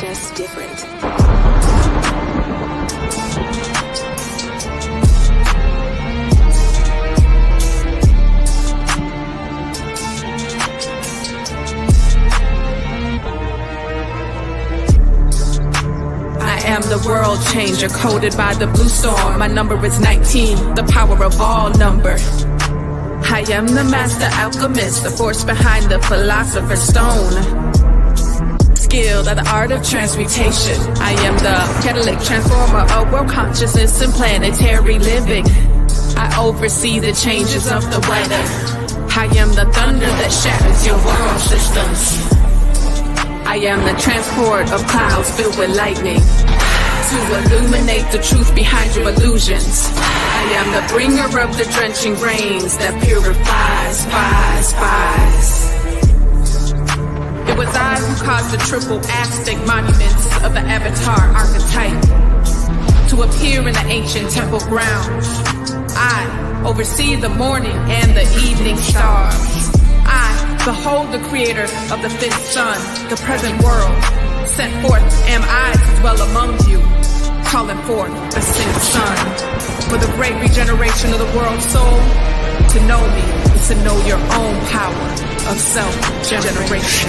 just different. I am the world changer, coded by the blue storm. My number is 19, the power of all number. I am the master alchemist, the force behind the philosopher's stone. Skilled at the art of transmutation. I am the catalytic transformer of world consciousness and planetary living. I oversee the changes of the weather. I am the thunder that shatters your world systems. I am the transport of clouds filled with lightning to illuminate the truth behind your illusions. I am the bringer of the drenching rains that purifies. It was I who caused the triple Aztec monuments of the Avatar archetype to appear in the ancient temple grounds. I oversee the morning and the evening stars. I behold the creator of the fifth sun, the present world. Sent forth am I to dwell among you, calling forth the sixth sun. For the great regeneration of the world's soul, to know me is to know your own power of self-generation.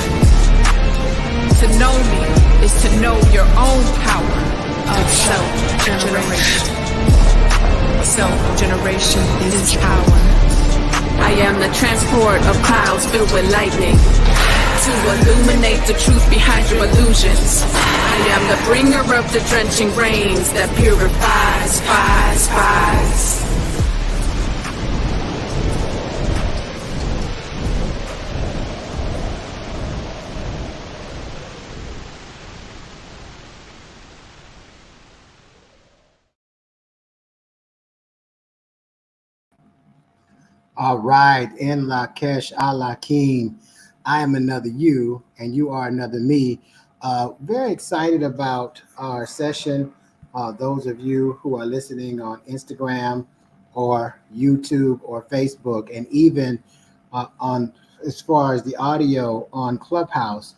To know me is to know your own power of self-generation. Self-generation is power. I am the transport of clouds filled with lightning to illuminate the truth behind your illusions. I am the bringer of the drenching rains that purifies. All right, in Lakesh Alakim, I am another you, and you are another me. Very excited about our session. Those of you who are listening on Instagram or YouTube or Facebook, and even on as far as the audio on Clubhouse,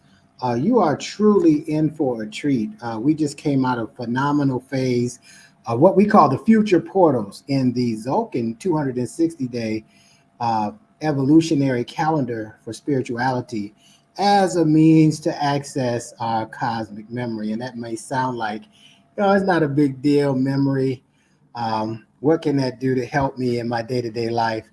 you are truly in for a treat. We just came out of a phenomenal phase of what we call the future portals in the Tzolk'in 260-day evolutionary calendar for spirituality as a means to access our cosmic memory. And that may sound like, it's not a big deal, memory. What can that do to help me in my day-to-day life?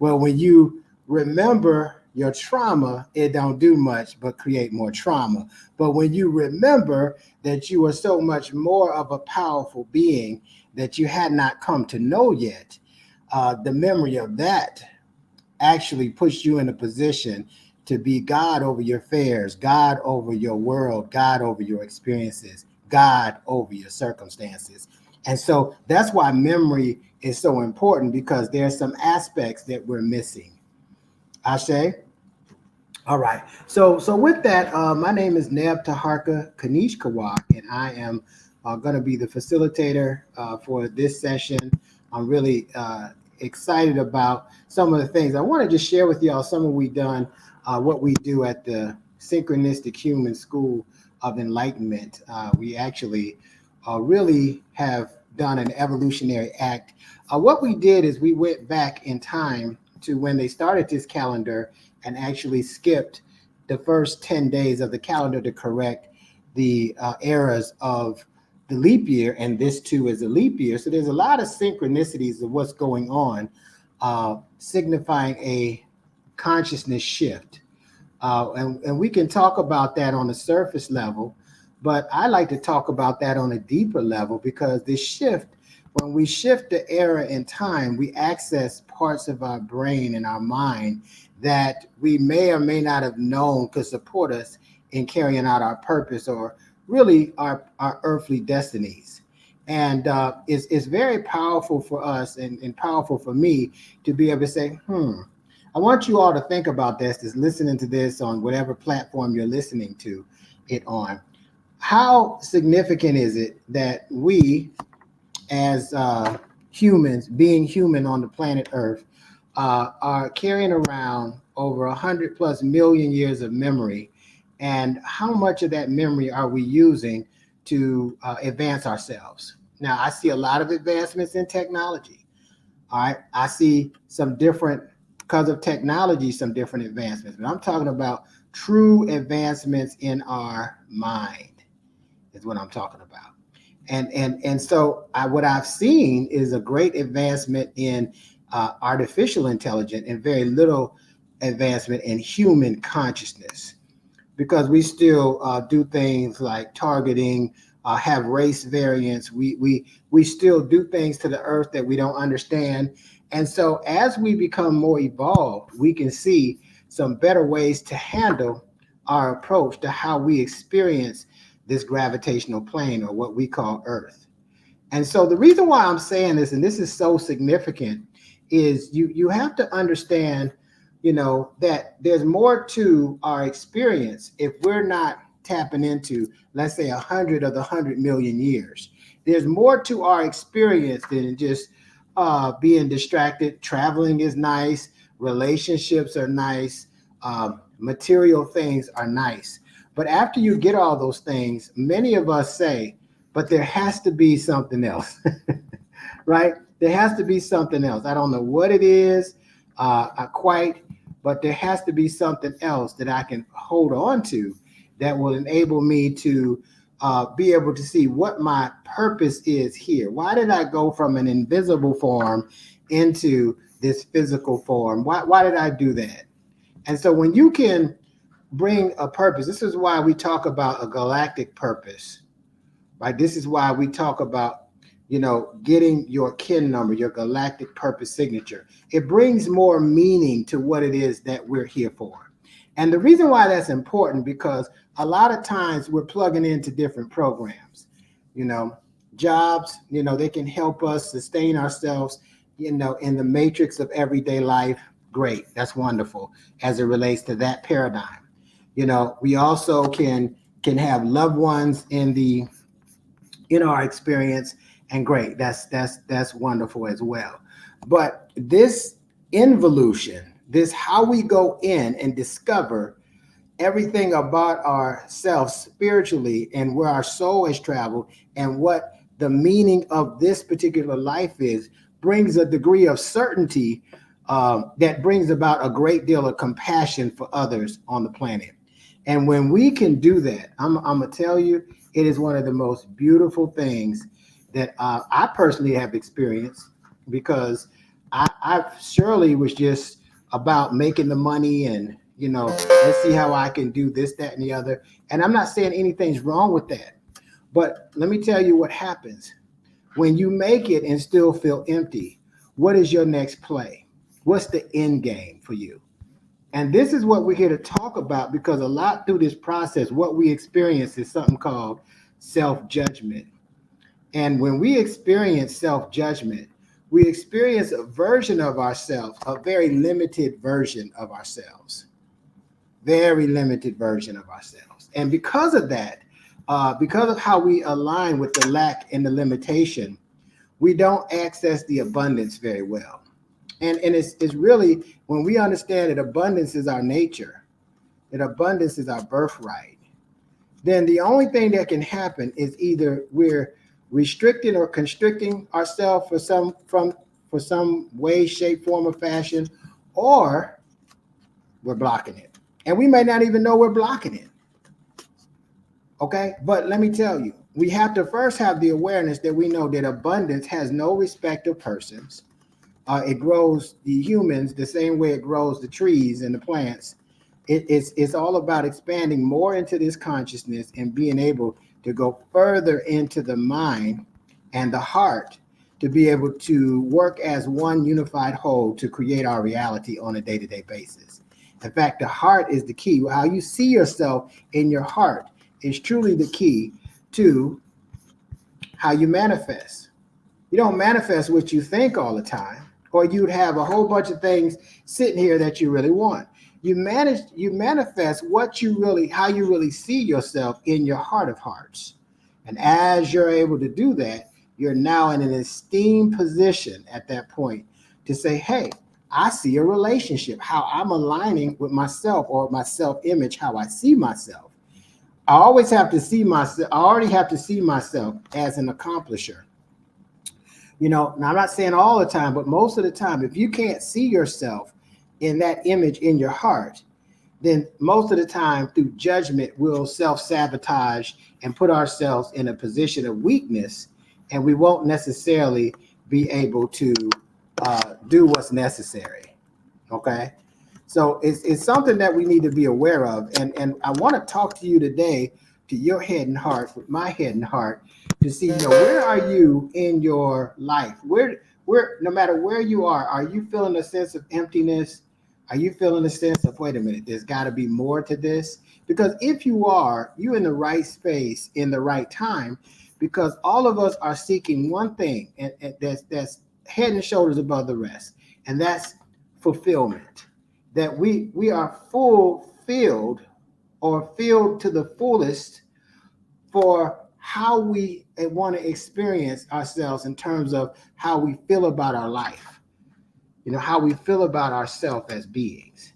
Well, when you remember your trauma, it don't do much but create more trauma. But when you remember that you are so much more of a powerful being that you had not come to know yet, the memory of that actually puts you in a position to be God over your affairs, God over your world, God over your experiences, God over your circumstances. And so that's why memory is so important, because there are some aspects that we're missing. Ashe? All right. So with that, my name is Neb Teharka Kanish Kawak, and I am going to be the facilitator for this session. I'm really excited about some of the things. I want to just share with y'all some of what we do at the Synchronistic Human School of Enlightenment. We actually really have done an evolutionary act. What we did is we went back in time to when they started this calendar and actually skipped the first 10 days of the calendar to correct the errors of the leap year, and this too is a leap year. So there's a lot of synchronicities of what's going on, signifying a consciousness shift. And we can talk about that on the surface level, but I like to talk about that on a deeper level, because this shift, when we shift the era in time, we access parts of our brain and our mind that we may or may not have known could support us in carrying out our purpose, or really our earthly destinies. And it's very powerful for us and powerful for me to be able to say, I want you all to think about this, listening to this on whatever platform you're listening to it on. How significant is it that we, as humans, being human on the planet Earth, are carrying around over 100+ million years of memory, and how much of that memory are we using to advance ourselves? Now, I see a lot of advancements in technology. All right. I see some different, because of technology, some different advancements, but I'm talking about true advancements in our mind is what I'm talking about. And so what I've seen is a great advancement in artificial intelligence and very little advancement in human consciousness, because we still do things like targeting, have race variants. We still do things to the earth that we don't understand. And so as we become more evolved, we can see some better ways to handle our approach to how we experience this gravitational plane, or what we call Earth. And so the reason why I'm saying this, and this is so significant, is you have to understand, that there's more to our experience if we're not tapping into, let's say, 100 of the 100 million years. There's more to our experience than just being distracted. Traveling is nice. Relationships are nice. Material things are nice. But after you get all those things, many of us say, but there has to be something else, right? There has to be something else. I don't know what it is quite, but there has to be something else that I can hold on to that will enable me to be able to see what my purpose is here. Why did I go from an invisible form into this physical form? Why did I do that? And so when you can bring a purpose, this is why we talk about a galactic purpose, right? This is why we talk about, getting your kin number, your galactic purpose signature. It brings more meaning to what it is that we're here for. And the reason why that's important, because a lot of times we're plugging into different programs, jobs, they can help us sustain ourselves, in the matrix of everyday life. Great. That's wonderful as it relates to that paradigm. We also can have loved ones in our experience, and great. That's wonderful as well. But this involution, this how we go in and discover everything about ourselves spiritually, and where our soul has traveled, and what the meaning of this particular life is, brings a degree of certainty that brings about a great deal of compassion for others on the planet. And when we can do that, I'm going to tell you, it is one of the most beautiful things that I personally have experienced, because I surely was just about making the money and, let's see how I can do this, that, and the other. And I'm not saying anything's wrong with that. But let me tell you what happens when you make it and still feel empty. What is your next play? What's the end game for you? And this is what we're here to talk about, because a lot through this process, what we experience is something called self-judgment. And when we experience self-judgment, we experience a version of ourselves, a very limited version of ourselves, very limited version of ourselves. And because of that, because of how we align with the lack and the limitation, we don't access the abundance very well. And it's really, when we understand that abundance is our nature, that abundance is our birthright, then the only thing that can happen is either we're restricting or constricting ourselves for some way, shape, form, or fashion, or we're blocking it. And we may not even know we're blocking it. Okay, but let me tell you, we have to first have the awareness that we know that abundance has no respect of persons. It grows the humans the same way it grows the trees and the plants. It's all about expanding more into this consciousness and being able to go further into the mind and the heart to be able to work as one unified whole to create our reality on a day-to-day basis. In fact, the heart is the key. How you see yourself in your heart is truly the key to how you manifest. You don't manifest what you think all the time, or you'd have a whole bunch of things sitting here that you really want. You manifest how you really see yourself in your heart of hearts. And as you're able to do that, you're now in an esteemed position at that point to say, hey, I see a relationship, how I'm aligning with myself, or my self-image, how I see myself. I always have to see myself. I already have to see myself as an accomplisher. Now I'm not saying all the time, but most of the time, if you can't see yourself in that image in your heart, then most of the time through judgment, we'll self-sabotage and put ourselves in a position of weakness, and we won't necessarily be able to do what's necessary. Okay. So it's something that we need to be aware of. And I want to talk to you today, to your head and heart, with my head and heart, to see, where are you in your life? Where, no matter where you are you feeling a sense of emptiness? Are you feeling a sense of, wait a minute, there's got to be more to this? Because if you are, you're in the right space in the right time, because all of us are seeking one thing, and that's head and shoulders above the rest, and that's fulfillment. That we are fulfilled, or filled to the fullest, for how we want to experience ourselves in terms of how we feel about our life, how we feel about ourselves as beings.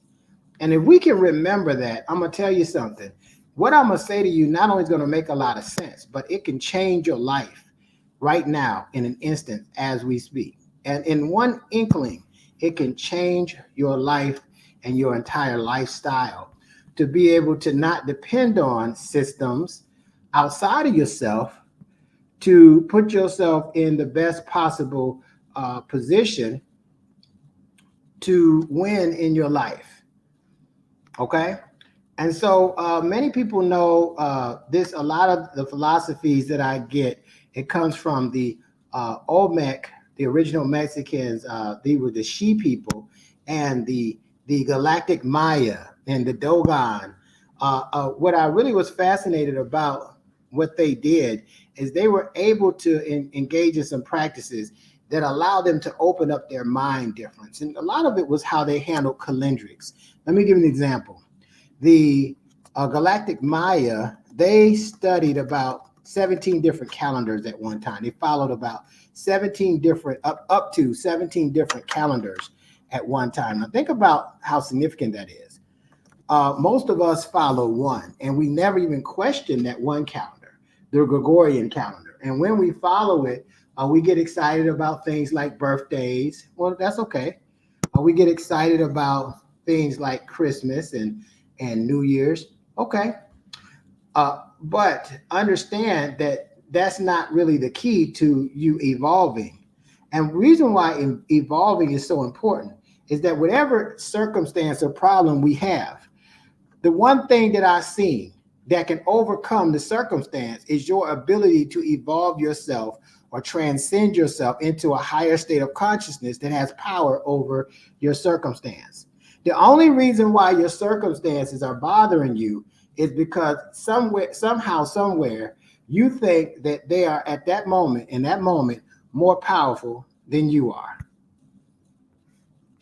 And if we can remember that, I'm going to tell you something. What I'm going to say to you not only is going to make a lot of sense, but it can change your life right now in an instant as we speak. And in one inkling, it can change your life and your entire lifestyle, to be able to not depend on systems outside of yourself to put yourself in the best possible position to win in your life. Okay. And so many people know this. A lot of the philosophies that I get, it comes from the Olmec, the original Mexicans. They were the She people, and the Galactic Maya and the Dogon. What I really was fascinated about what they did is they were able to engage in some practices that allowed them to open up their mind difference. And a lot of it was how they handled calendrics. Let me give you an example. The Galactic Maya, they studied about 17 different calendars at one time. They followed about 17 different, up to 17 different calendars at one time. Now think about how significant that is. Most of us follow one, and we never even question that one calendar, the Gregorian calendar. And when we follow it, we get excited about things like birthdays. Well, that's okay. We get excited about things like Christmas and New Year's. Okay. But understand that that's not really the key to you evolving. And the reason why evolving is so important is that whatever circumstance or problem we have, the one thing that I've seen that can overcome the circumstance is your ability to evolve yourself or transcend yourself into a higher state of consciousness that has power over your circumstance. The only reason why your circumstances are bothering you is because somehow, somewhere, you think that they are at that moment, in that moment, more powerful than you are.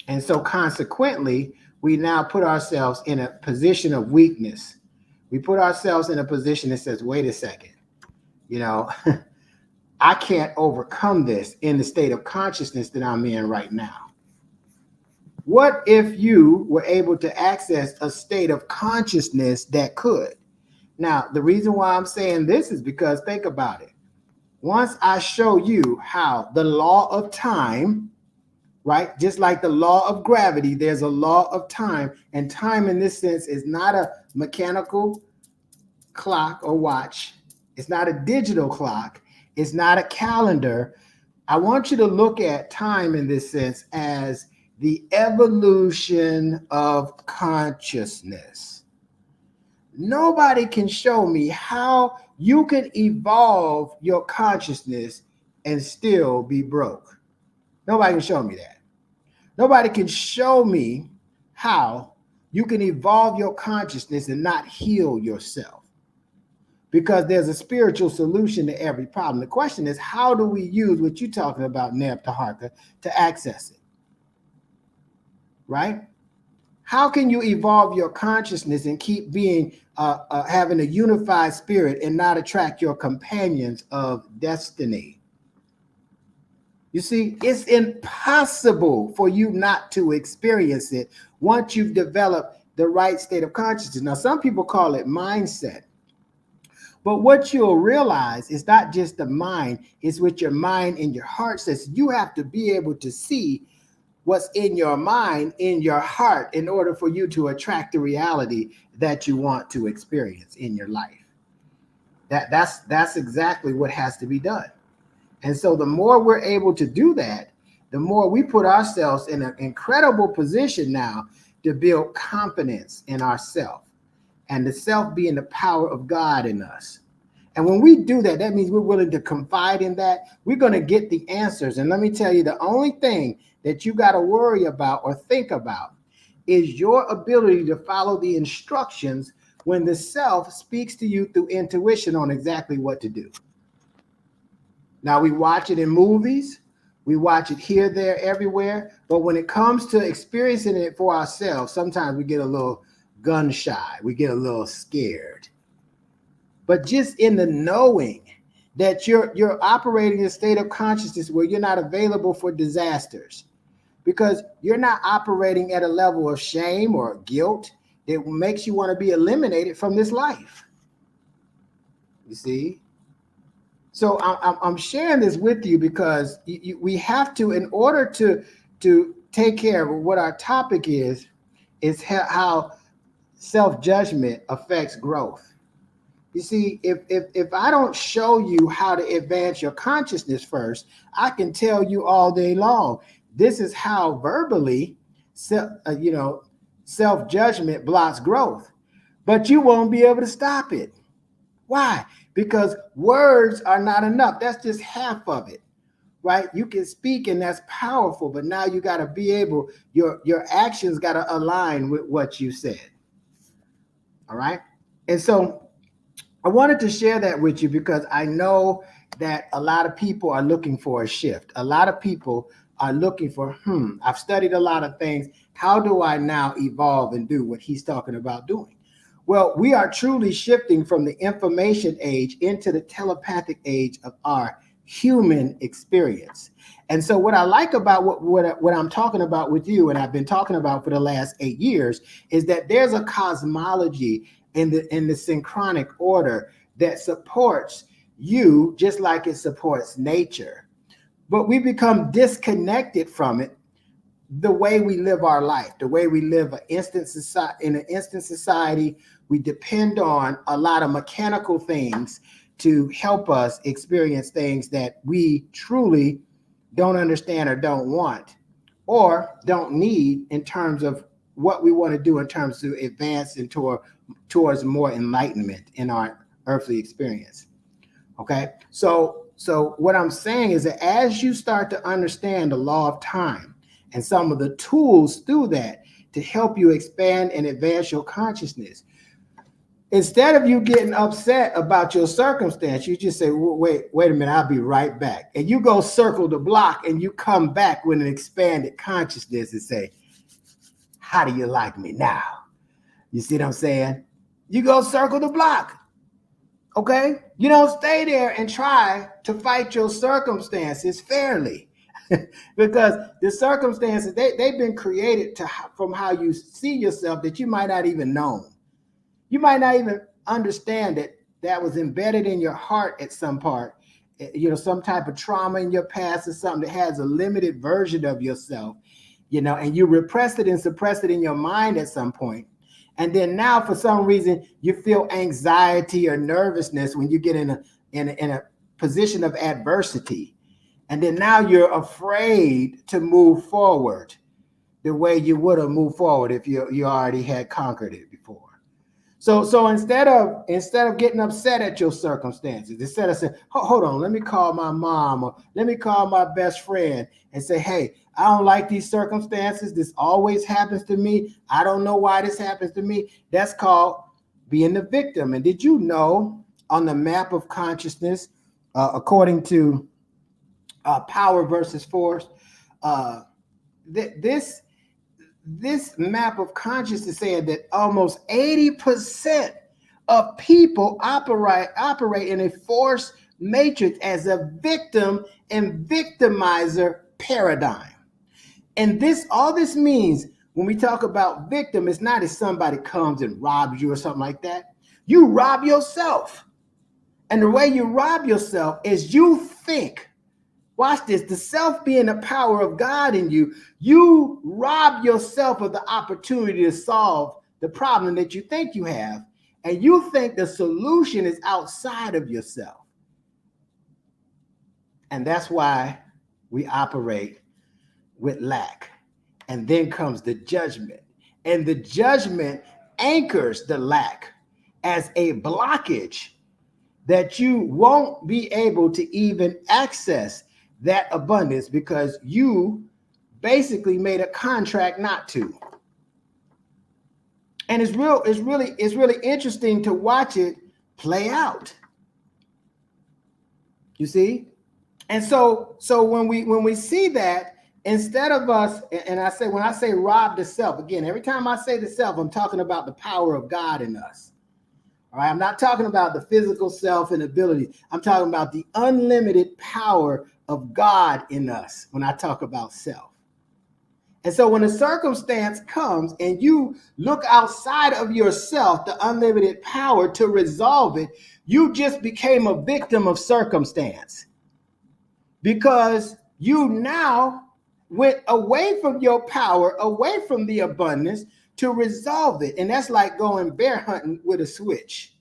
And so consequently, we now put ourselves in a position of weakness. We put ourselves in a position that says, wait a second, I can't overcome this in the state of consciousness that I'm in right now. What if you were able to access a state of consciousness that could? Now, the reason why I'm saying this is because think about it. Once I show you how the law of time, right? Just like the law of gravity, there's a law of time. And time in this sense is not a mechanical clock or watch. It's not a digital clock. It's not a calendar. I want you to look at time in this sense as the evolution of consciousness. Nobody can show me how you can evolve your consciousness and still be broke. Nobody can show me that. Nobody can show me how you can evolve your consciousness and not heal yourself. Because there's a spiritual solution to every problem. The question is, how do we use what you're talking about, Teharka, to access it? Right? How can you evolve your consciousness and keep being having a unified spirit and not attract your companions of destiny? You see, it's impossible for you not to experience it once you've developed the right state of consciousness. Now, some people call it mindset. But what you'll realize is not just the mind, it's with your mind and your heart. Says you have to be able to see what's in your mind, in your heart, in order for you to attract the reality that you want to experience in your life. That's exactly what has to be done. And so the more we're able to do that, the more we put ourselves in an incredible position now to build confidence in ourselves, and the self being the power of God in us. And when we do that, that means we're willing to confide in that. We're going to get the answers. And let me tell you, the only thing that you got to worry about or think about is your ability to follow the instructions when the self speaks to you through intuition on exactly what to do. Now, we watch it in movies, we watch it here, there, everywhere. But when it comes to experiencing it for ourselves, sometimes we get a little gun shy, we get a little scared. But just in the knowing that you're operating in a state of consciousness where you're not available for disasters, because you're not operating at a level of shame or guilt that makes you want to be eliminated from this life. You see? So I'm sharing this with you because we have to, in order to take care of what our topic is how self-judgment affects growth. You see, if I don't show you how to advance your consciousness first, I can tell you all day long, this is how verbally, self-judgment blocks growth, but you won't be able to stop it. Why? Because words are not enough. That's just half of it, right? You can speak and that's powerful, but now you got to be able, your actions got to align with what you said. All right. And so I wanted to share that with you because I know that a lot of people are looking for a shift. A lot of people are looking for, I've studied a lot of things. How do I now evolve and do what he's talking about doing? Well, we are truly shifting from the information age into the telepathic age of our human experience. And so what I like about what I'm talking about with you, and I've been talking about for the last 8 years, is that there's a cosmology in the synchronic order that supports you just like it supports nature. But we become disconnected from it the way we live our life, the way we live in an instant society. We depend on a lot of mechanical things to help us experience things that we truly don't understand or don't want or don't need in terms of what we want to do in terms of advance towards more enlightenment in our earthly experience. Okay, so what I'm saying is that as you start to understand the law of time and some of the tools through that to help you expand and advance your consciousness, instead of you getting upset about your circumstance, you just say, wait a minute, I'll be right back. And you go circle the block and you come back with an expanded consciousness and say, how do you like me now? You see what I'm saying? You go circle the block. Okay? You don't stay there and try to fight your circumstances fairly. Because the circumstances, they've been created from how you see yourself that you might not even know. You might not even understand that was embedded in your heart at some part, some type of trauma in your past or something that has a limited version of yourself, and you repressed it and suppressed it in your mind at some point. And then now for some reason you feel anxiety or nervousness when you get in a position of adversity. And then now you're afraid to move forward the way you would have moved forward if you already had conquered it before. So instead of getting upset at your circumstances, instead of saying, hold on, let me call my mom or let me call my best friend and say, hey, I don't like these circumstances. This always happens to me. I don't know why this happens to me. That's called being the victim. And did you know on the map of consciousness, according to power versus force, this map of consciousness saying that almost 80% of people operate in a force matrix as a victim and victimizer paradigm. And all this means when we talk about victim, it's not if somebody comes and robs you or something like that. You rob yourself. And the way you rob yourself is you think, watch this, the self being the power of God in you, you rob yourself of the opportunity to solve the problem that you think you have. And you think the solution is outside of yourself. And that's why we operate with lack. And then comes the judgment. And the judgment anchors the lack as a blockage that you won't be able to even access that abundance because you basically made a contract not to. And it's really interesting to watch it play out. You see? And so when we see that, instead of us, and when I say rob the self, again, every time I say the self, I'm talking about the power of God in us. All right, I'm not talking about the physical self and ability. I'm talking about the unlimited power of God in us when I talk about self. And so when a circumstance comes and you look outside of yourself, the unlimited power to resolve it, you just became a victim of circumstance because you now went away from your power, away from the abundance to resolve it. And that's like going bear hunting with a switch.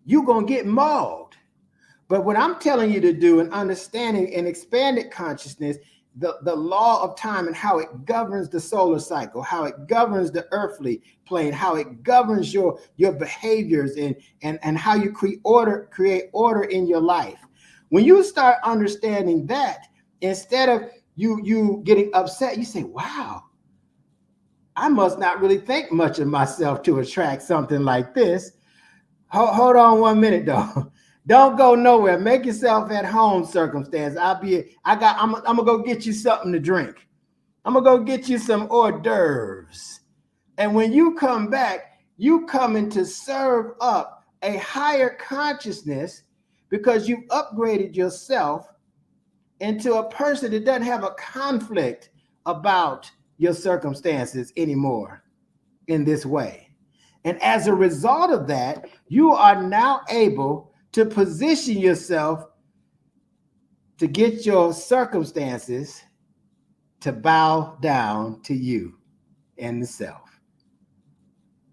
You're going to get mauled. But what I'm telling you to do in understanding an expanded consciousness, the law of time and how it governs the solar cycle, how it governs the earthly plane, how it governs your behaviors and how you create order in your life. When you start understanding that, instead of you getting upset, you say, wow, I must not really think much of myself to attract something like this. Hold on 1 minute though. Don't go nowhere. Make yourself at home, circumstance. I'm gonna go get you something to drink. I'm gonna go get you some hors d'oeuvres. And when you come back, you coming to serve up a higher consciousness because you've upgraded yourself into a person that doesn't have a conflict about your circumstances anymore in this way. And as a result of that, you are now able to position yourself to get your circumstances to bow down to you and the self.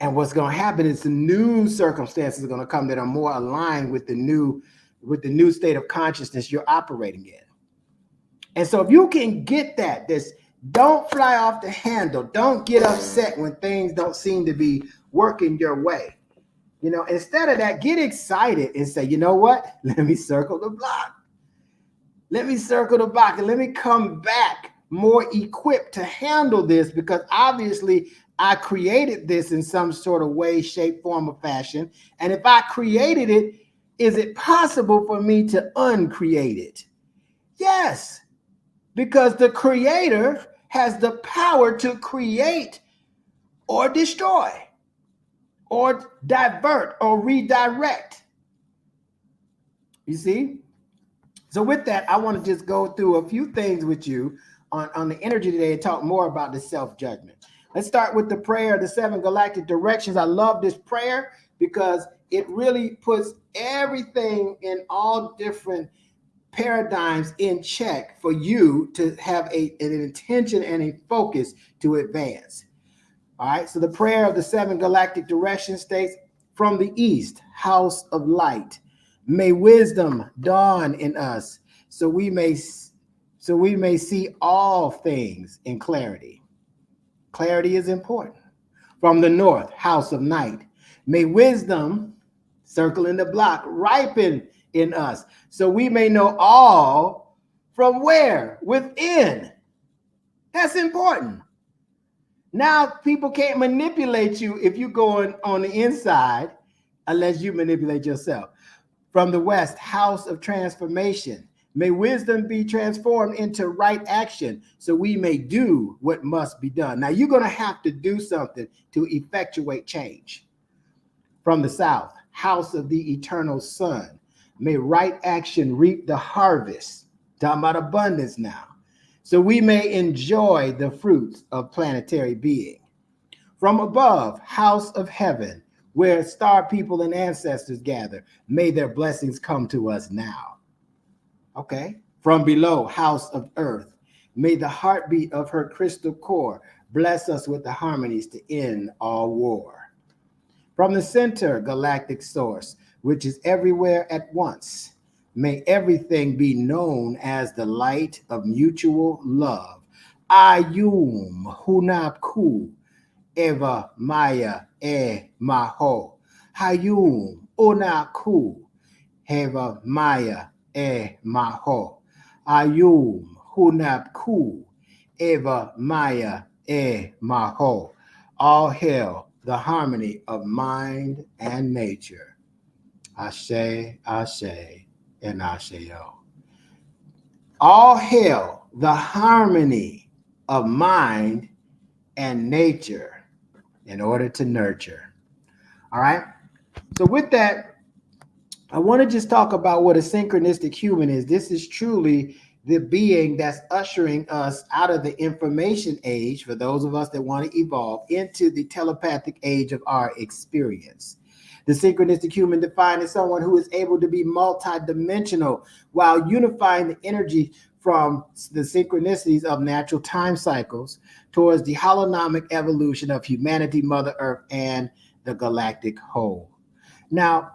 And what's going to happen is some new circumstances are going to come that are more aligned with the new state of consciousness you're operating in. And so if you can get that, don't fly off the handle. Don't get upset when things don't seem to be working your way. You know, instead of that, get excited and say, you know what? Let me circle the block. Let me circle the block and let me come back more equipped to handle this because obviously I created this in some sort of way, shape, form, or fashion. And if I created it, is it possible for me to uncreate it? Yes, because the creator has the power to create or destroy or divert or redirect. You see? So with that, I want to just go through a few things with you on the energy today and talk more about the self-judgment. Let's start with the prayer, the 7 galactic directions. I love this prayer because it really puts everything in all different paradigms in check for you to have an intention and a focus to advance. All right, so the prayer of the 7 galactic directions states, from the east, house of light, may wisdom dawn in us so we may see all things in clarity. Clarity is important. From the north, house of night, may wisdom, circling the block, ripen in us so we may know all from where? Within. That's important. Now people can't manipulate you if you're going on the inside unless you manipulate yourself. From the west, house of transformation, may wisdom be transformed into right action so we may do what must be done. Now you're going to have to do something to effectuate change. From the south, house of the eternal sun, may right action reap the harvest. Talking about abundance now. So we may enjoy the fruits of planetary being. From above, house of heaven, where star people and ancestors gather. May their blessings come to us now. Okay. From below, house of earth, may the heartbeat of her crystal core bless us with the harmonies to end all war. From the center, galactic source, which is everywhere at once, may everything be known as the light of mutual love. Ayum Hunapku Eva Maya Maho. Hayum Unaku Eva Maya Maho. Ayum Hunapku Eva Maya Maho. All hail the harmony of mind and nature. Ashe, Ashe, and Asheo. All hail the harmony of mind and nature in order to nurture. All right. So with that, I want to just talk about what a synchronistic human is. This is truly the being that's ushering us out of the information age, for those of us that want to evolve, into the telepathic age of our experience. The synchronistic human defined as someone who is able to be multidimensional while unifying the energy from the synchronicities of natural time cycles towards the holonomic evolution of humanity, Mother Earth, and the galactic whole. Now,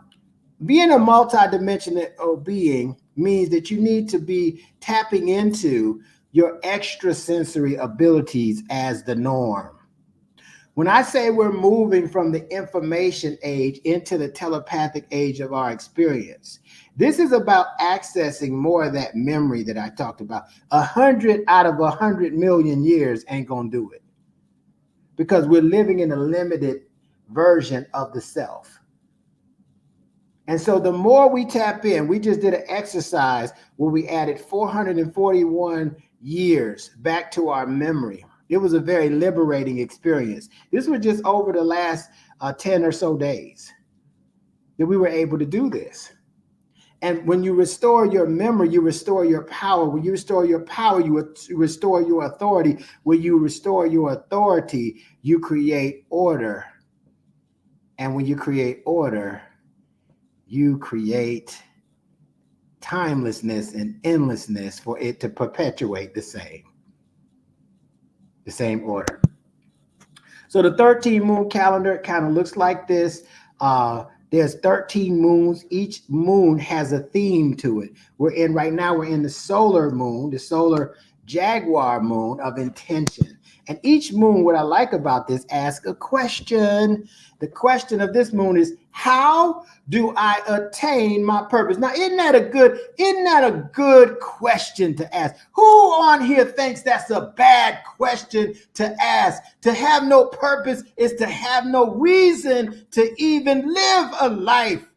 being a multidimensional being means that you need to be tapping into your extrasensory abilities as the norm. When I say we're moving from the information age into the telepathic age of our experience, this is about accessing more of that memory that I talked about. 100 out of 100 million years ain't gonna do it, because we're living in a limited version of the self. And so the more we tap in, we just did an exercise where we added 441 years back to our memory. It was a very liberating experience. This was just over the last 10 or so days that we were able to do this. And when you restore your memory, you restore your power. When you restore your power, you restore your authority. When you restore your authority, you create order. And when you create order, you create timelessness and endlessness for it to perpetuate the same order. So the 13 moon calendar kind of looks like this. There's 13 moons. Each moon has a theme to it. Right now we're in the solar moon, the solar Jaguar moon of intention. And each moon, what I like about this, ask a question. The question of this moon is, how do I attain my purpose? Now, isn't that a good question to ask? Who on here thinks that's a bad question to ask? To have no purpose is to have no reason to even live a life.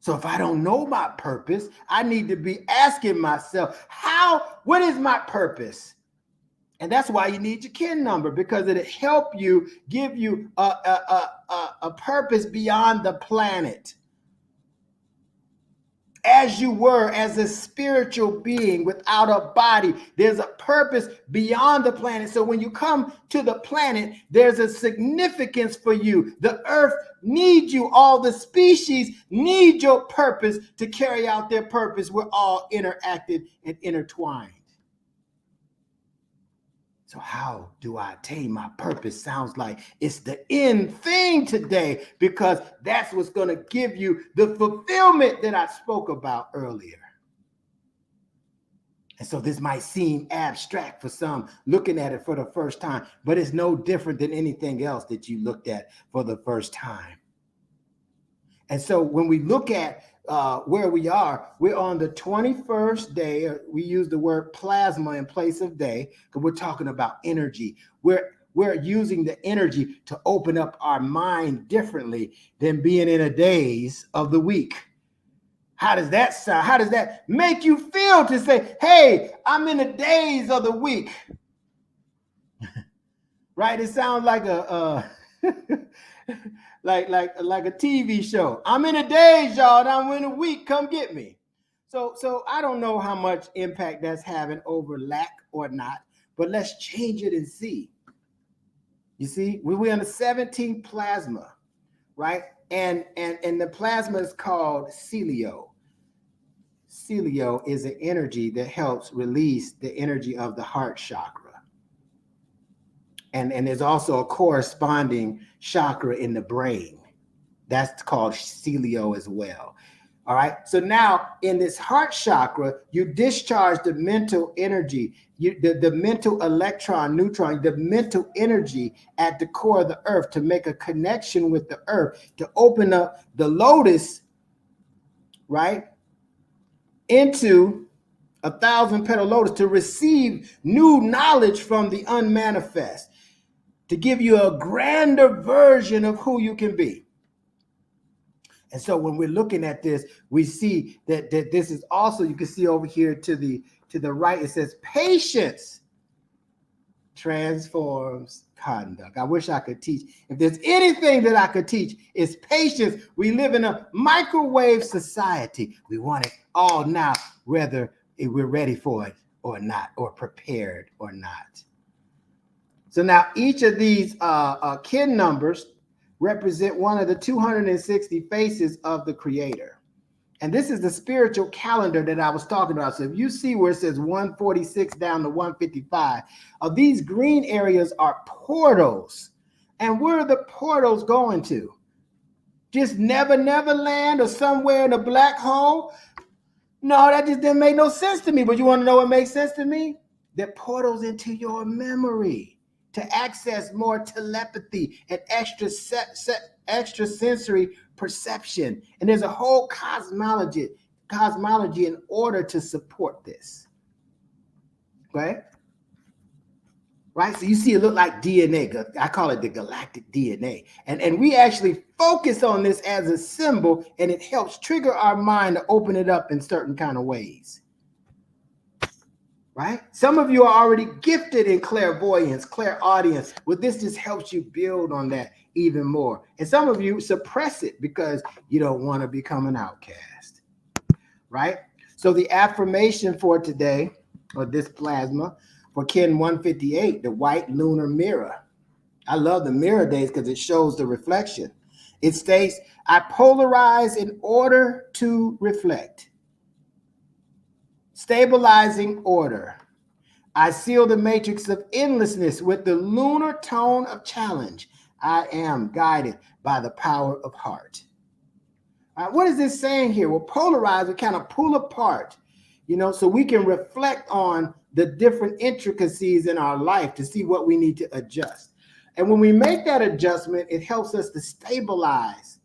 So if I don't know my purpose, I need to be asking myself, what is my purpose? And that's why you need your kin number, because it'll help you, give you a purpose beyond the planet. As you were as a spiritual being without a body, there's a purpose beyond the planet. So when you come to the planet, there's a significance for you. The earth needs you. All the species need your purpose to carry out their purpose. We're all interacted and intertwined. So how do I attain my purpose? Sounds like it's the end thing today, because that's what's going to give you the fulfillment that I spoke about earlier. And so this might seem abstract for some looking at it for the first time, but it's no different than anything else that you looked at for the first time. And so when we look at where we are, we're on the 21st day. We use the word plasma in place of day because we're talking about energy. We're using the energy to open up our mind differently than being in a days of the week. How does that sound? How does that make you feel to say, hey, I'm in the days of the week? Right? It sounds like a like a TV show. I'm in a days, y'all, and I'm in a week. Come get me. So I don't know how much impact that's having over lack or not, but let's change it and see. You see, we're in the 17th plasma, right? And the plasma is called celio. Celio is an energy that helps release the energy of the heart chakra. And there's also a corresponding chakra in the brain. That's called celio as well. All right. So now in this heart chakra, you discharge the mental energy, the mental electron, neutron, the mental energy at the core of the earth to make a connection with the earth, to open up the lotus, right, into 1,000-petal lotus, to receive new knowledge from the unmanifest, to give you a grander version of who you can be. And so when we're looking at this, we see that this is also, you can see over here to the right, it says patience transforms conduct. I wish I could teach. If there's anything that I could teach, it's patience. We live in a microwave society. We want it all now, whether we're ready for it or not, or prepared or not. So now each of these kin numbers represent one of the 260 faces of the Creator. And this is the spiritual calendar that I was talking about. So if you see where it says 146 down to 155, these green areas are portals. And where are the portals going to? Just Never Land or somewhere in a black hole? No, that just didn't make no sense to me. But you want to know what makes sense to me? They're portals into your memory, to access more telepathy and extrasensory perception. And there's a whole cosmology in order to support this. Okay? Right? So you see it look like DNA. I call it the galactic DNA. And we actually focus on this as a symbol, and it helps trigger our mind to open it up in certain kind of ways. Right? Some of you are already gifted in clairvoyance, clairaudience. Well, this just helps you build on that even more. And some of you suppress it because you don't want to become an outcast. Right? So the affirmation for today, or this plasma, for kin 158, the white lunar mirror. I love the mirror days because it shows the reflection. It states, I polarize in order to reflect. Stabilizing order. I seal the matrix of endlessness with the lunar tone of challenge. I am guided by the power of heart. What is this saying here? Well, polarize, we kind of pull apart, so we can reflect on the different intricacies in our life to see what we need to adjust. And when we make that adjustment, it helps us to stabilize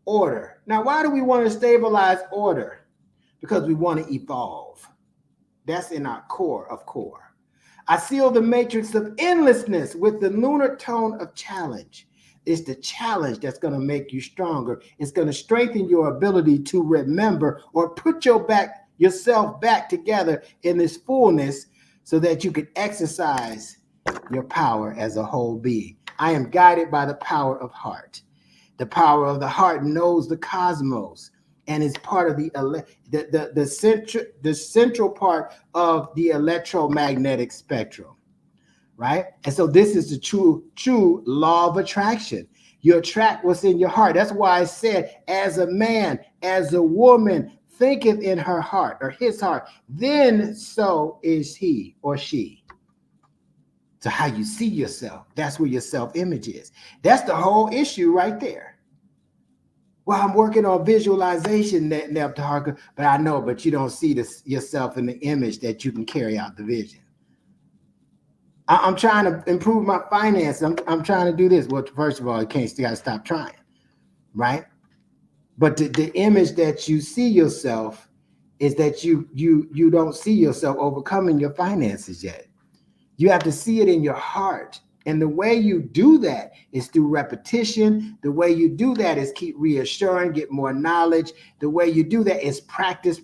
order. Now, why do we want to stabilize order? Because we want to evolve. That's in our core of core. I seal the matrix of endlessness with the lunar tone of challenge. It's the challenge that's going to make you stronger. It's going to strengthen your ability to remember or put yourself back together in this fullness so that you can exercise your power as a whole being. I am guided by the power of heart. The power of the heart knows the cosmos and is part of the central part of the electromagnetic spectrum, right? And so this is the true law of attraction. You attract what's in your heart. That's why I said, as a man, as a woman thinketh in her heart or his heart, then so is he or she. So how you see yourself, that's where your self-image is. That's the whole issue right there. Well, I'm working on visualization, Teharka, but you don't see yourself in the image that you can carry out the vision. I'm trying to improve my finances. I'm trying to do this. Well, first of all, you got to stop trying, right? But the image that you see yourself is that you don't see yourself overcoming your finances yet. You have to see it in your heart. And the way you do that is through repetition. The way you do that is keep reassuring, get more knowledge. The way you do that is practice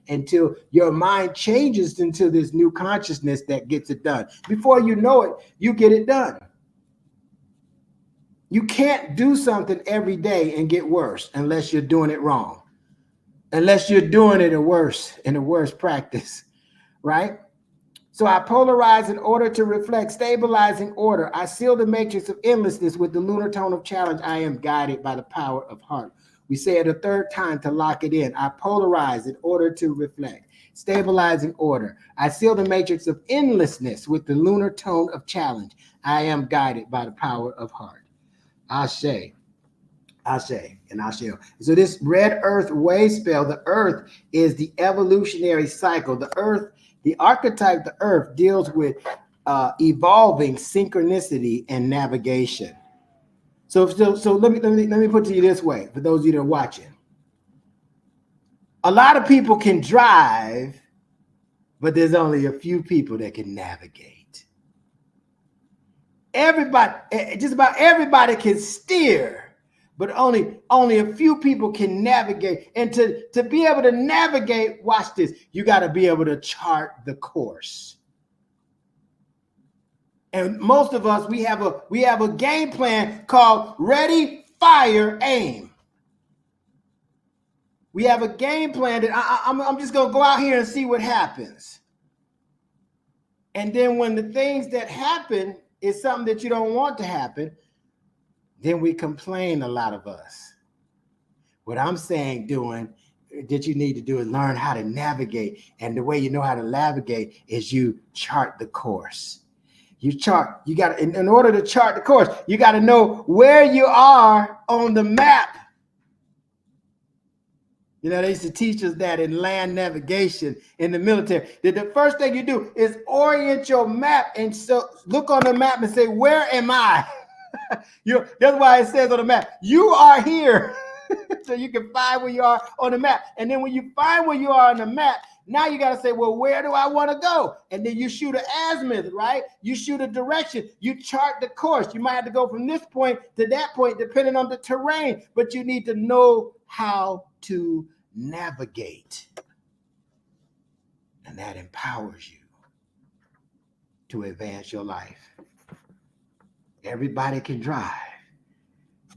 until your mind changes into this new consciousness that gets it done. Before you know it, you get it done. You can't do something every day and get worse unless you're doing it wrong. Unless you're doing it in a worse practice, right? So I polarize in order to reflect stabilizing order. I seal the matrix of endlessness with the lunar tone of challenge. I am guided by the power of heart. We say it a third time to lock it in. I polarize in order to reflect stabilizing order. I seal the matrix of endlessness with the lunar tone of challenge. I am guided by the power of heart. Ashe. Ashe and Ashe. So this red earth wave spell, the earth is the evolutionary cycle. The earth, the archetype, the earth deals with evolving synchronicity and navigation. So let me put it to you this way, for those of you that are watching. A lot of people can drive, but there's only a few people that can navigate. Everybody, just about everybody can steer, but only a few people can navigate. And to be able to navigate, watch this, you got to be able to chart the course. And most of us, we have a game plan called ready, fire, aim. We have a game plan that I'm just going to go out here and see what happens. And then when the things that happen is something that you don't want to happen, then we complain, a lot of us. What I'm saying that you need to do is learn how to navigate. And the way you know how to navigate is you chart the course. You got in order to chart the course, you got to know where you are on the map. You know, they used to teach us that in land navigation in the military. That the first thing you do is orient your map, and so look on the map and say, where am I? That's why it says on the map, you are here. So you can find where you are on the map. And then when you find where you are on the map, now you got to say, well, where do I want to go? And then you shoot an azimuth, right? You shoot a direction. You chart the course. You might have to go from this point to that point, depending on the terrain. But you need to know how to navigate. And that empowers you to advance your life. Everybody can drive,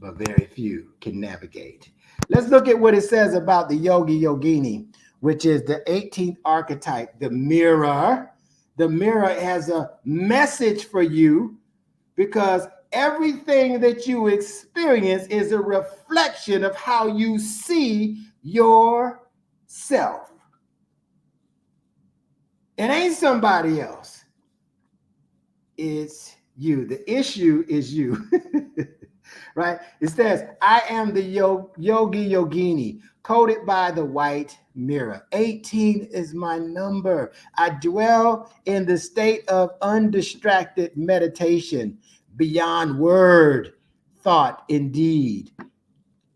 but very few can navigate. Let's look at what it says about the yogi yogini, which is the 18th archetype, the mirror. The mirror has a message for you because everything that you experience is a reflection of how you see yourself. It ain't somebody else. It's you. The issue is you. Right? It says, I am the yogi yogini, coded by the white mirror. 18 is my number. I dwell in the state of undistracted meditation, beyond word, thought, and deed.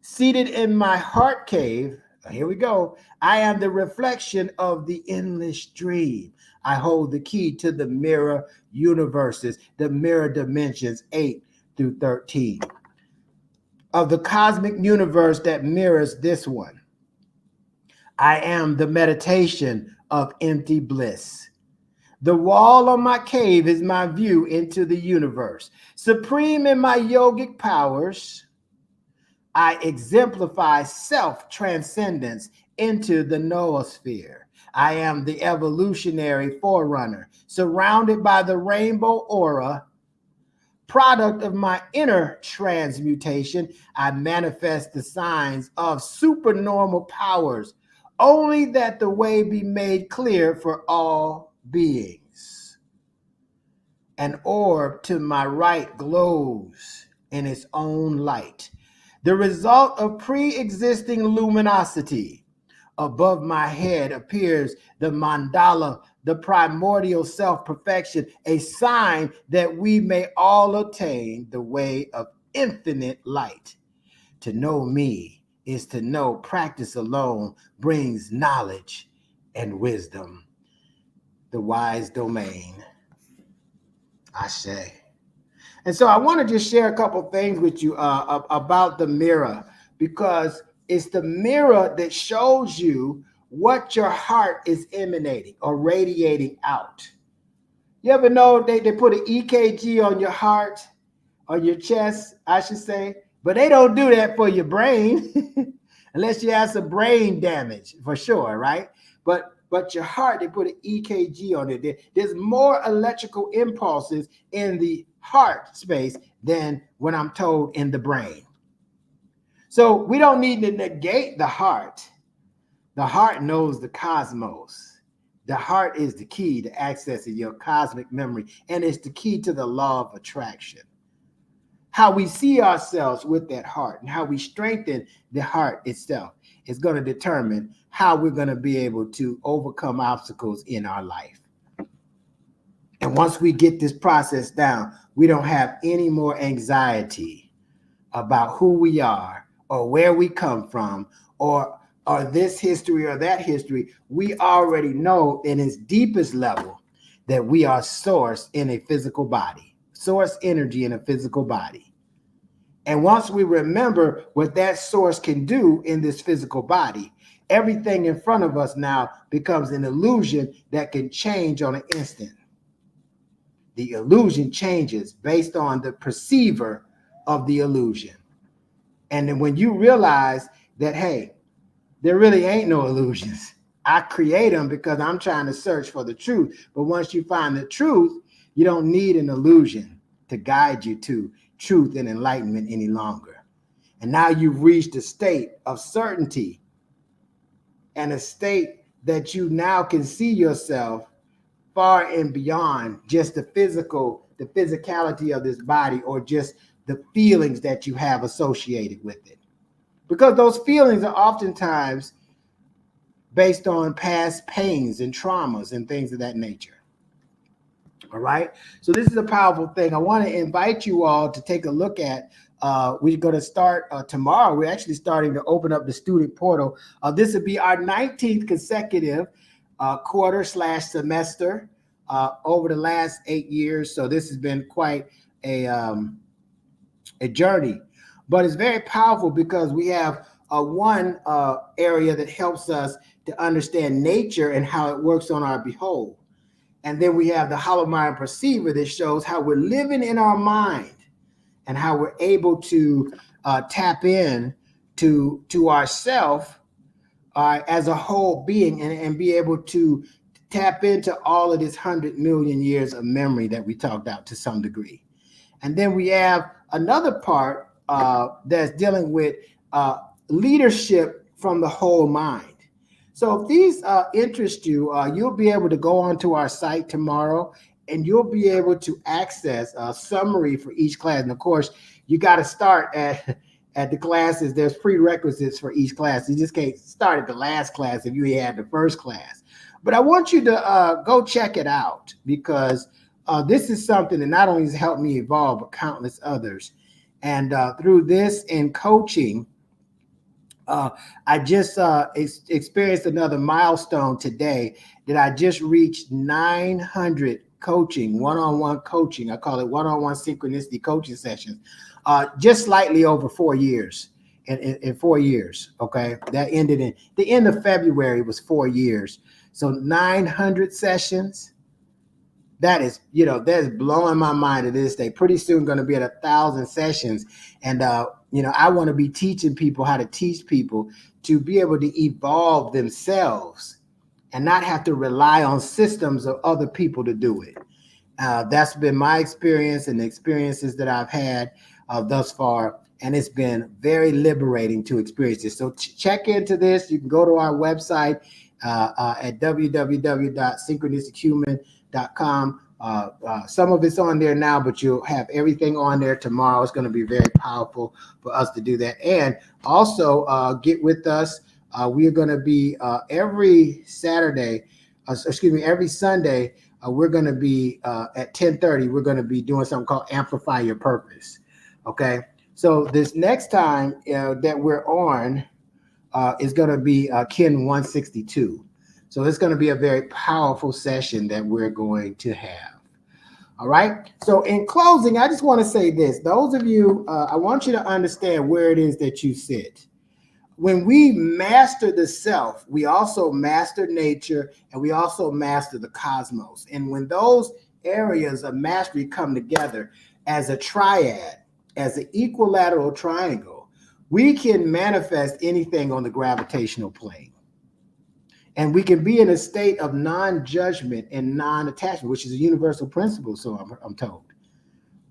Seated in my heart cave, here we go, I am the reflection of the endless dream. I hold the key to the mirror universes, the mirror dimensions 8 through 13. Of the cosmic universe that mirrors this one. I am the meditation of empty bliss. The wall on my cave is my view into the universe. Supreme in my yogic powers, I exemplify self-transcendence into the noosphere. I am the evolutionary forerunner, surrounded by the rainbow aura. Product of my inner transmutation, I manifest the signs of supernormal powers, only that the way be made clear for all beings. An orb to my right glows in its own light, the result of pre-existing luminosity. Above my head appears the mandala, the primordial self-perfection, a sign that we may all attain the way of infinite light. To know me is to know practice alone brings knowledge and wisdom. The wise domain. Ashe. And so I want to just share a couple things with you about the mirror, because it's the mirror that shows you what your heart is emanating or radiating out. You ever know they put an EKG on your heart, on your chest, I should say, but they don't do that for your brain unless you have some brain damage, for sure, right? But but your heart, they put an EKG on it. There's more electrical impulses in the heart space than when I'm told in the brain. So we don't need to negate the heart. The heart knows the cosmos. The heart is the key to accessing your cosmic memory, and it's the key to the law of attraction. How we see ourselves with that heart and how we strengthen the heart itself is going to determine how we're going to be able to overcome obstacles in our life. And once we get this process down, we don't have any more anxiety about who we are or where we come from or this history or that history. We already know in its deepest level that we are source in a physical body, source energy in a physical body. And once we remember what that source can do in this physical body, everything in front of us now becomes an illusion that can change on an instant. The illusion changes based on the perceiver of the illusion. And then when you realize that, hey, there really ain't no illusions. I create them because I'm trying to search for the truth. But once you find the truth, you don't need an illusion to guide you to truth and enlightenment any longer. And now you've reached a state of certainty and a state that you now can see yourself far and beyond just the physicality of this body or just the feelings that you have associated with it. Because those feelings are oftentimes based on past pains and traumas and things of that nature. All right. So this is a powerful thing. I want to invite you all to take a look at. We're going to start tomorrow. We're actually starting to open up the student portal. This will be our 19th consecutive quarter/semester over the last 8 years. So this has been quite a journey. But it's very powerful because we have one area that helps us to understand nature and how it works on our behold. And then we have the hollow mind perceiver that shows how we're living in our mind and how we're able to tap in to ourself as a whole being and be able to tap into all of this 100 million years of memory that we talked about to some degree. And then we have another part that's dealing with leadership from the whole mind. So if these interest you, you'll be able to go onto our site tomorrow and you'll be able to access a summary for each class. And of course, you got to start at the classes. There's prerequisites for each class. You just can't start at the last class if you had the first class. But I want you to go check it out because this is something that not only has helped me evolve, but countless others. And through this and coaching, I just experienced another milestone today that I just reached 900 coaching, one-on-one coaching. I call it one-on-one synchronistic coaching sessions, just slightly over 4 years. In 4 years, okay? That ended in the end of February was 4 years. So 900 sessions. That is, that's blowing my mind to this day. Pretty soon going to be at 1,000 sessions. And, I want to be teaching people how to teach people to be able to evolve themselves and not have to rely on systems of other people to do it. That's been my experience and the experiences that I've had thus far. And it's been very liberating to experience this. So check into this. You can go to our website at www.synchronisticihuman.com. Some of it's on there now, but you'll have everything on there tomorrow. It's going to be very powerful for us to do that. And also get with us. We are going to be every Sunday. We're going to be at 10:30. We're going to be doing something called Amplify Your Purpose. Okay. So this next time that we're on is going to be Kin 162. So it's going to be a very powerful session that we're going to have. All right. So in closing, I just want to say this. Those of you, I want you to understand where it is that you sit. When we master the self, we also master nature and we also master the cosmos. And when those areas of mastery come together as a triad, as an equilateral triangle, we can manifest anything on the gravitational plane. And we can be in a state of non-judgment and non-attachment, which is a universal principle, so I'm told.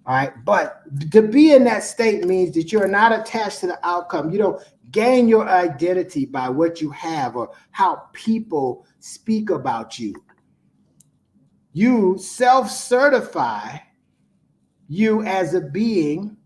All right. But to be in that state means that you're not attached to the outcome. You don't gain your identity by what you have or how people speak about you. You self-certify you as a being,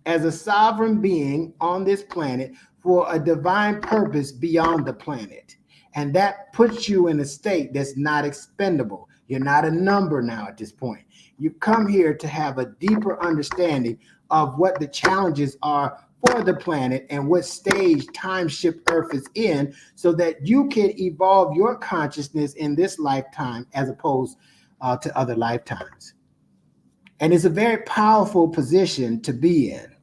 as a sovereign being on this planet for a divine purpose beyond the planet. And that puts you in a state that's not expendable. You're not a number now at this point. You come here to have a deeper understanding of what the challenges are for the planet and what stage time ship Earth is in, so that you can evolve your consciousness in this lifetime as opposed to other lifetimes. And it's a very powerful position to be in,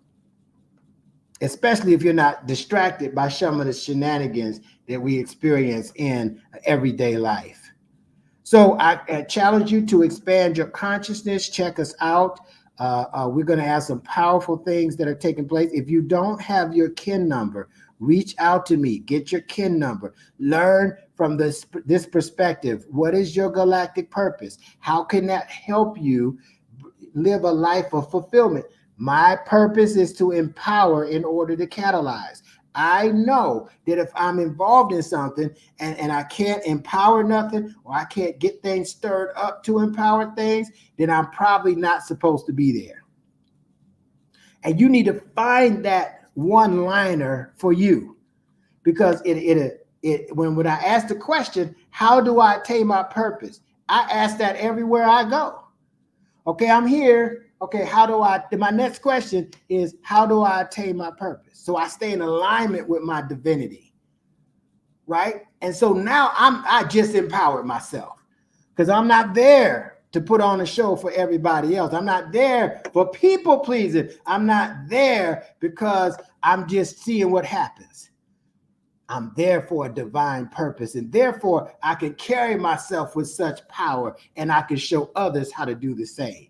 especially if you're not distracted by some of the shenanigans that we experience in everyday life. So I challenge you to expand your consciousness. Check us out. We're going to have some powerful things that are taking place. If you don't have your kin number, reach out to me. Get your kin number. Learn from this perspective. What is your galactic purpose? How can that help you live a life of fulfillment? My purpose is to empower in order to catalyze. I know that if I'm involved in something and I can't empower nothing, or I can't get things stirred up to empower things, then I'm probably not supposed to be there. And you need to find that one-liner for you, because when I ask the question, how do I attain my purpose? I ask that everywhere I go. Okay, I'm here. Okay, my next question is, how do I attain my purpose? So I stay in alignment with my divinity, right? And so now I just empowered myself, because I'm not there to put on a show for everybody else. I'm not there for people pleasing. I'm not there because I'm just seeing what happens. I'm there for a divine purpose, and therefore I can carry myself with such power, and I can show others how to do the same.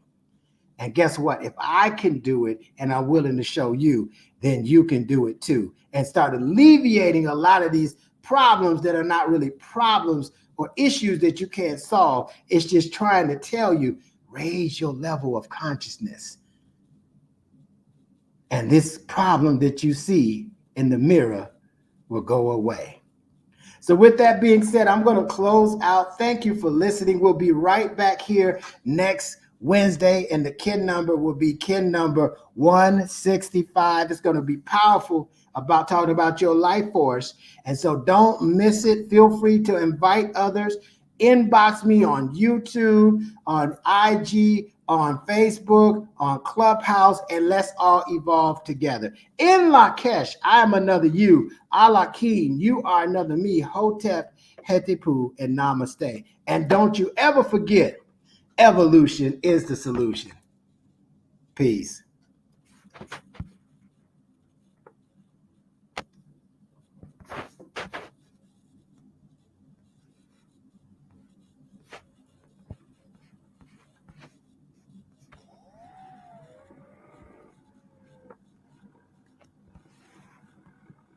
And guess what? If I can do it and I'm willing to show you, then you can do it too, and start alleviating a lot of these problems that are not really problems or issues that you can't solve. It's just trying to tell you, raise your level of consciousness. And this problem that you see in the mirror will go away. So with that being said, I'm going to close out. Thank you for listening. We'll be right back here next Wednesday, and the kin number will be kin number 165. It's going to be powerful about talking about your life force. And so don't miss it. Feel free to invite others. Inbox me on YouTube, on IG, on Facebook, on Clubhouse, and let's all evolve together. In Lakesh, I am another you. Alakim, you are another me. Hotep, Hetipu, and Namaste. And don't you ever forget, evolution is the solution. Peace.